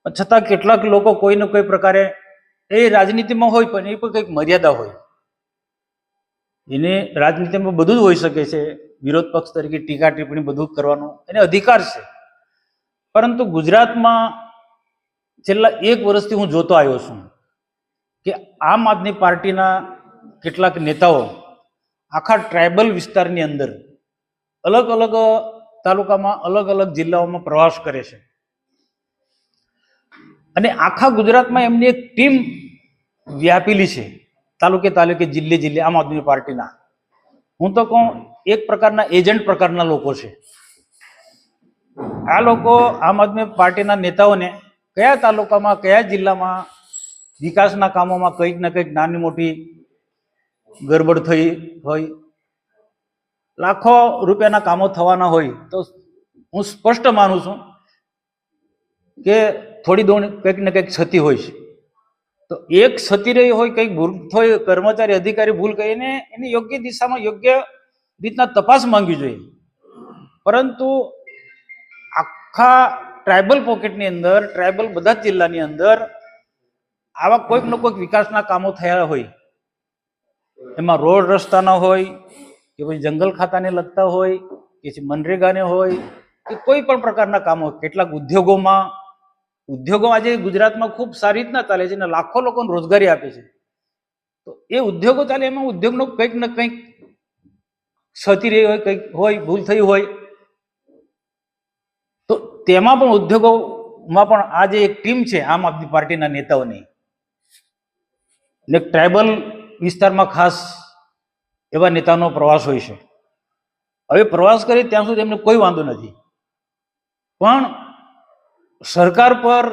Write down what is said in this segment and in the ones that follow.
છતાં કેટલાક લોકો કોઈને કોઈ પ્રકારે એ રાજનીતિમાં હોય પણ એ પણ કંઈક મર્યાદા હોય. એને રાજનીતિમાં બધું જ હોઈ શકે છે, વિરોધ પક્ષ તરીકે ટીકા ટિપ્પણી બધું જ કરવાનો એને અધિકાર છે. પરંતુ ગુજરાતમાં છેલ્લા 1 વર્ષથી હું જોતો આવ્યો છું કે આમ આદમી પાર્ટીના કેટલાક નેતાઓ આખા ટ્રાઇબલ વિસ્તારની અંદર અલગ અલગ તાલુકામાં અલગ અલગ જિલ્લાઓમાં પ્રવાસ કરે છે અને આખા ગુજરાતમાં એમની એક ટીમ વ્યાપેલી છે, તાલુકે તાલુકે જિલ્લે જિલ્લે આમ આદમી પાર્ટીના. હું તો કહું એક પ્રકારના એજન્ટ પ્રકારના લોકો છે. આ લોકો આમ આદમી પાર્ટીના નેતાઓને કયા તાલુકામાં કયા જિલ્લામાં વિકાસના કામોમાં કંઈક ને કંઈક નાની મોટી ગરબડ થઈ હોય, લાખો રૂપિયાના કામો થવાના હોય તો હું સ્પષ્ટ માનું છું કે થોડી દોડ કંઈક ને કંઈક ક્ષતિ હોય છે. તો એક ક્ષતિ રહી હોય, કંઈક ભૂલ થઈ, કર્મચારી અધિકારી ભૂલ કરીને એની યોગ્ય દિશામાં યોગ્ય રીતના તપાસ માંગવી જોઈએ. પરંતુ આખા ટ્રાઇબલ પોકેટની અંદર, ટ્રાઇબલ બધા જ જિલ્લાની અંદર આવા કોઈક ને કોઈક વિકાસના કામો થયા હોય, એમાં રોડ રસ્તાના હોય કે પછી જંગલ ખાતાને લગતા હોય કે પછી મનરેગાને હોય કે કોઈ પણ પ્રકારના કામો, કેટલાક ઉદ્યોગો આજે ગુજરાતમાં ખૂબ સારી રીતના ચાલે છે અને લાખો લોકોને રોજગારી આપે છે. તો એ ઉદ્યોગો ચાલે એમાં ઉદ્યોગનો કંઈક ને કંઈક ક્ષતિ રહી હોય, કંઈક હોય, ભૂલ થઈ હોય, તો તેમાં પણ ઉદ્યોગોમાં પણ આ જે એક ટીમ છે આમ આદમી પાર્ટીના નેતાઓની, ને ટ્રાઇબલ વિસ્તારમાં ખાસ એવા નેતાનો પ્રવાસ હોય છે. હવે પ્રવાસ કરી ત્યાં સુધી એમને કોઈ વાંધો નથી, પણ સરકાર પર,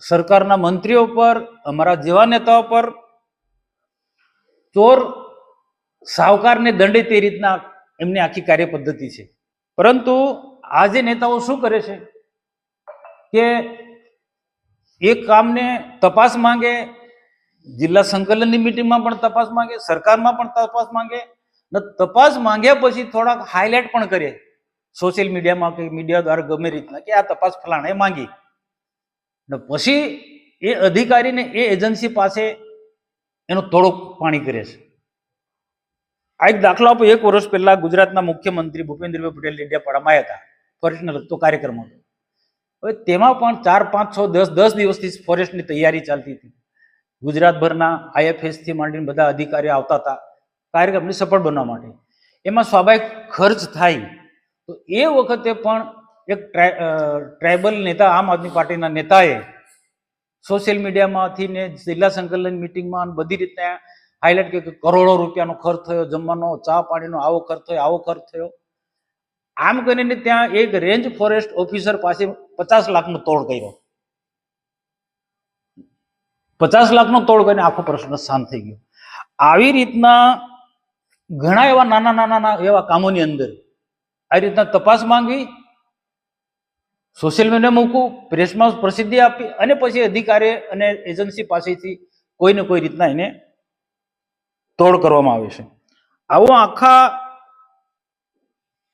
સરકારના મંત્રીઓ પર, અમારા જેવા નેતાઓ પર ચોર સાવકારને દંડે તે રીતના એમની આખી કાર્ય પદ્ધતિ છે. પરંતુ આ જે નેતાઓ શું કરે છે કે એક કામને તપાસ માંગે, જિલ્લા સંકલનની મિટિંગમાં પણ તપાસ માંગે, સરકારમાં પણ તપાસ માંગે, ને તપાસ માંગ્યા પછી થોડાક હાઇલાઇટ પણ કરે સોશિયલ મીડિયામાં કે મીડિયા દ્વારા ગમે રીતના કે આ તપાસ ફલાણે માંગી, ને પછી એ અધિકારીને એ એજન્સી પાસે એનો તોડો પાણી કરે છે. આ એક દાખલો આપો. 1 વર્ષ પહેલા ગુજરાતના મુખ્યમંત્રી ભૂપેન્દ્રભાઈ પટેલ ડેડિયાપાડામાં આવ્યા હતા, ફોરેસ્ટને લગતો કાર્યક્રમ હતો. હવે તેમાં પણ 4, 5, 6, 10 દિવસથી ફોરેસ્ટની તૈયારી ચાલતી હતી. ગુજરાતભરના IFSથી માંડીને બધા અધિકારીઓ આવતા હતા કાર્યક્રમને સફળ બનાવવા માટે. એમાં સ્વાભાવિક ખર્ચ થાય. તો એ વખતે પણ એક ટ્રાઇબલ નેતા, આમ આદમી પાર્ટીના નેતાએ સોશિયલ મીડિયામાંથી ને જિલ્લા સંકલન મિટિંગમાં બધી રીતના હાઇલાઇટ કે કરોડો રૂપિયાનો ખર્ચ થયો, જમવાનો, ચા પાણીનો આવો ખર્ચ થયો, આવો ખર્ચ થયો. આમ કરીને ત્યાં એક રેન્જ ફોરેસ્ટ ઓફિસર પાસે 50 લાખનો તોડ કર્યો. 50 લાખનો તોડ કરીને આખો પ્રશ્ન શાંત થઈ ગયો. આવી રીતના ઘણા એવા નાના એવા કામોની અંદર આવી રીતના તપાસ માંગવી, સોશિયલ મીડિયા મૂકવું, પ્રેસમાં પ્રસિદ્ધિ આપી અને પછી અધિકારી અને એજન્સી પાસેથી કોઈને કોઈ રીતના એને તોડ કરવામાં આવે છે. આવો આખા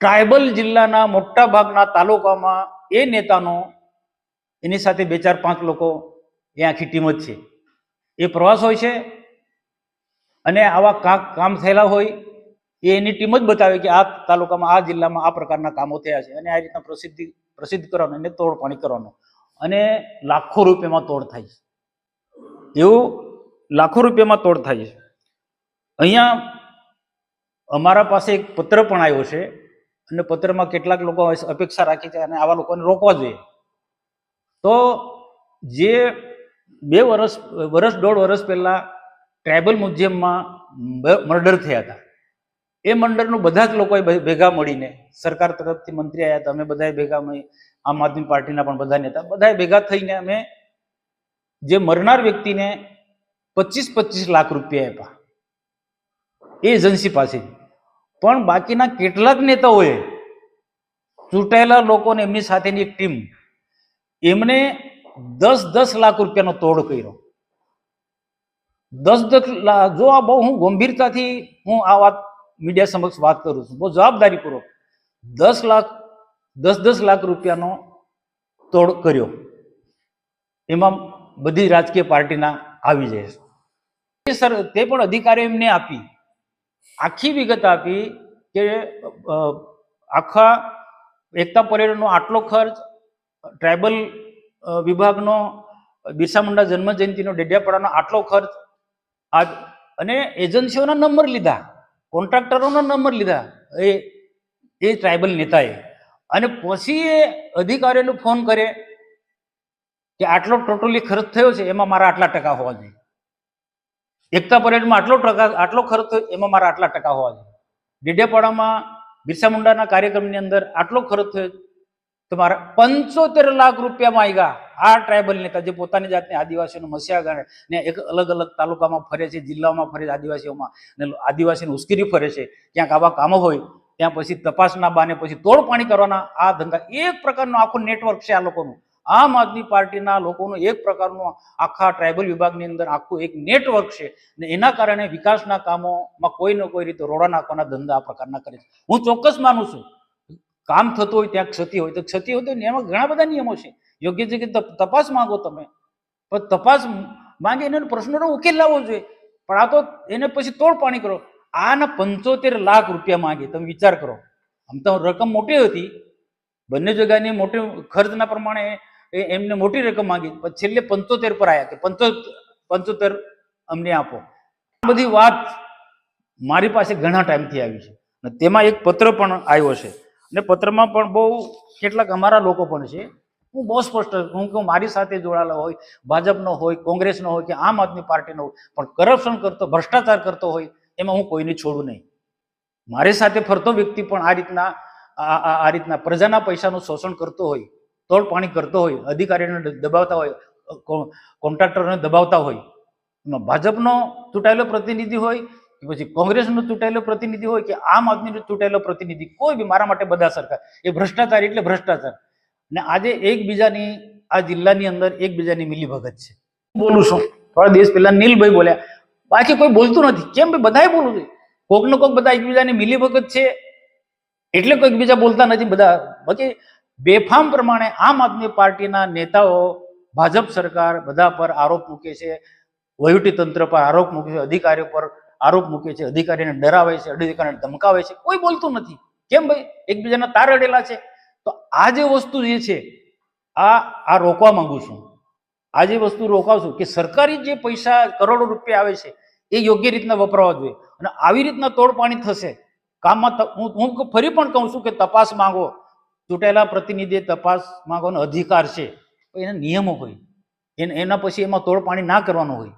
ટ્રાઇબલ જિલ્લાના મોટા ભાગના તાલુકામાં એ નેતાનો, એની સાથે 2, 4, 5 લોકો, એ આખી ટીમ જ છે, એ પ્રવાસ હોય છે અને આવા કામ થયેલા હોય એ એની ટીમ જ બતાવે કે આ તાલુકામાં, આ જિલ્લામાં આ પ્રકારના કામો થયા છે અને આ રીતના પ્રસિદ્ધ કરવાનું, એને તોડ પાણી કરવાનું, અને લાખો રૂપિયામાં તોડ થાય છે. એવું લાખો રૂપિયામાં તોડ થાય છે. અહીંયા અમારા પાસે એક પત્ર પણ આવ્યો છે અને પત્રમાં કેટલાક લોકો અપેક્ષા રાખી છે અને આવા લોકોને રોકવા જોઈએ. તો જે 2 વર્ષ 1.5 વર્ષ પહેલા ટ્રાઇબલ મ્યુઝિયમમાં મર્ડર થયા હતા, એ મંડળનું બધા જ લોકોએ ભેગા મળીને, સરકાર તરફથી મંત્રી આવ્યા હતા, અમે બધાએ ભેગા મળી, આમ આદમી પાર્ટીના પણ બધા નેતા, બધાએ ભેગા થઈને અમે જે મરનાર વ્યક્તિને 25-25 લાખ રૂપિયા આપ્યા એ એજન્સી પાસેથી. પણ બાકીના કેટલાક નેતાઓએ, ચૂંટાયેલા લોકોને એમની સાથેની એક ટીમ, એમને 10-10 લાખ રૂપિયાનો તોડ કર્યો. 10-10 લાખ. જો આ બહુ હું ગંભીરતાથી હું આ વાત મીડિયા સમક્ષ વાત કરું છું, બહુ જવાબદારીપૂર્વક 10 લાખ 10-10 લાખ રૂપિયાનો તોડ કર્યો. એમાં બધી રાજકીય પાર્ટીના આવી જાય છે. સર તે પણ અધિકારીઓ એમને આપી આખી વિગત આપી કે આખા એકતા પરેડનો આટલો ખર્ચ, ટ્રાઇબલ વિભાગનો બિરસા મુંડા જન્મ જયંતિનો ડેડિયાપાડાનો આટલો ખર્ચ, અને એજન્સીઓના નંબર લીધા, કોન્ટ્રાક્ટરોના નંબર લીધા એ ટ્રાઇબલ નેતાએ, અને પછી એ અધિકારીઓને ફોન કરે કે આટલો ટોટલી ખર્ચ થયો છે, એમાં મારા આટલા ટકા હોવા જોઈએ. એકતા પરેડમાં આટલો ખર્ચ થયો, એમાં મારા આટલા ટકા હોવા જોઈએ. ડેડિયાપાડામાં બિરસા મુંડાના કાર્યક્રમની અંદર આટલો ખર્ચ થયો, તો મારા 75 લાખ રૂપિયા માંગ્યા. આ ટ્રાઇબલ નેતા જે પોતાની જાતને આદિવાસીઓનો મસીહા ગણે ને એક અલગ અલગ તાલુકામાં ફરે છે, જિલ્લાઓમાં ફરે છે, આદિવાસીઓમાં, ને આદિવાસીને ઉશ્કેરી ફરે છે, ક્યાંક આવા કામો હોય ત્યાં પછી તપાસના બાને પછી તોડપાણી કરવાના આ ધંધા, એક પ્રકારનું આખું નેટવર્ક છે આ લોકોનું. આમ આદમી પાર્ટીના લોકોનું એક પ્રકારનું આખા ટ્રાઇબલ વિભાગની અંદર આખું એક નેટવર્ક છે, ને એના કારણે વિકાસના કામોમાં કોઈ ને કોઈ રીતે રોડા નાખવાના ધંધા આ પ્રકારના કરે છે. હું ચોક્કસ માનું છું, કામ થતું હોય ત્યાં ક્ષતિ હોય તો ક્ષતિ હોય તો એમાં ઘણા બધા નિયમો છે. યોગ્ય છે કે તપાસ માંગો તમે, પણ તપાસ માંગે એને પ્રશ્નનો ઉકેલ લાવવો જોઈએ. પણ આ તો એને પછી તોડપાણી કરો. આના 75 લાખ રૂપિયા માંગે, તમે વિચાર કરો. આમ તો રકમ મોટી હતી, બંને જગ્યાની મોટી ખર્ચના પ્રમાણે એમને મોટી રકમ માંગી, પણ છેલ્લે 75 પર આવ્યા કે 75 અમને આપો. આ બધી વાત મારી પાસે ઘણા ટાઈમથી આવી છે, અને તેમાં એક પત્ર પણ આવ્યો છે, અને પત્રમાં પણ બહુ કેટલાક અમારા લોકો પણ છે. હું બહુ સ્પષ્ટ હું કે મારી સાથે જોડાયેલા હોય, ભાજપનો હોય, કોંગ્રેસનો હોય કે આમ આદમી પાર્ટીનો હોય, પણ કરપ્શન કરતો, ભ્રષ્ટાચાર કરતો હોય એમાં હું કોઈને છોડું નહીં. મારી સાથે ફરતો વ્યક્તિ પણ આ રીતના પ્રજાના પૈસાનું શોષણ કરતો હોય, તોડપાણી કરતો હોય, અધિકારીઓને દબાવતા હોય, કોન્ટ્રાક્ટરોને દબાવતા હોય, એમાં ભાજપનો ચૂંટાયેલો પ્રતિનિધિ હોય કે પછી કોંગ્રેસનો ચૂંટાયેલો પ્રતિનિધિ હોય કે આમ આદમીનો ચૂંટાયેલો પ્રતિનિધિ, કોઈ બી મારા માટે બધા સરકાર. એ ભ્રષ્ટાચાર એટલે ભ્રષ્ટાચાર. ને આજે એકબીજાની આ જિલ્લાની અંદર એકબીજાની મિલીભગત છે. બોલું છું, થોડા દિવસ પહેલા નીલભાઈ બોલ્યા, બાકી કોઈ બોલતું નથી. કેમ ભાઈ? બધાએ બોલવું જોઈએ. કોક ને કોક બધા એકબીજાની મિલીભગત છે એટલે કોઈ એકબીજા બોલતા નથી બધા. બાકી બેફામ પ્રમાણે આમ આદમી પાર્ટીના નેતાઓ, ભાજપ સરકાર બધા પર આરોપ મૂકે છે, વહીવટી તંત્ર પર આરોપ મૂકે છે, અધિકારીઓ પર આરોપ મૂકે છે, અધિકારીને ડરાવે છે, અધિકારીને ધમકાવે છે. કોઈ બોલતું નથી. કેમ ભાઈ? એકબીજાના તાર અડેલા છે. તો આ જે વસ્તુ જે છે આ રોકવા માંગુ છું. આ જે વસ્તુ રોકાવશું કે સરકારી જે પૈસા કરોડો રૂપિયા આવે છે એ યોગ્ય રીતના વપરાવા જોઈએ, અને આવી રીતના તોડપાણી થશે કામમાં. હું ફરી પણ કહું છું કે તપાસ માંગો, ચૂંટાયેલા પ્રતિનિધિએ તપાસ માંગવાનો અધિકાર છે, એના નિયમો હોય, એના પછી એમાં તોડપાણી ના કરવાનું હોય.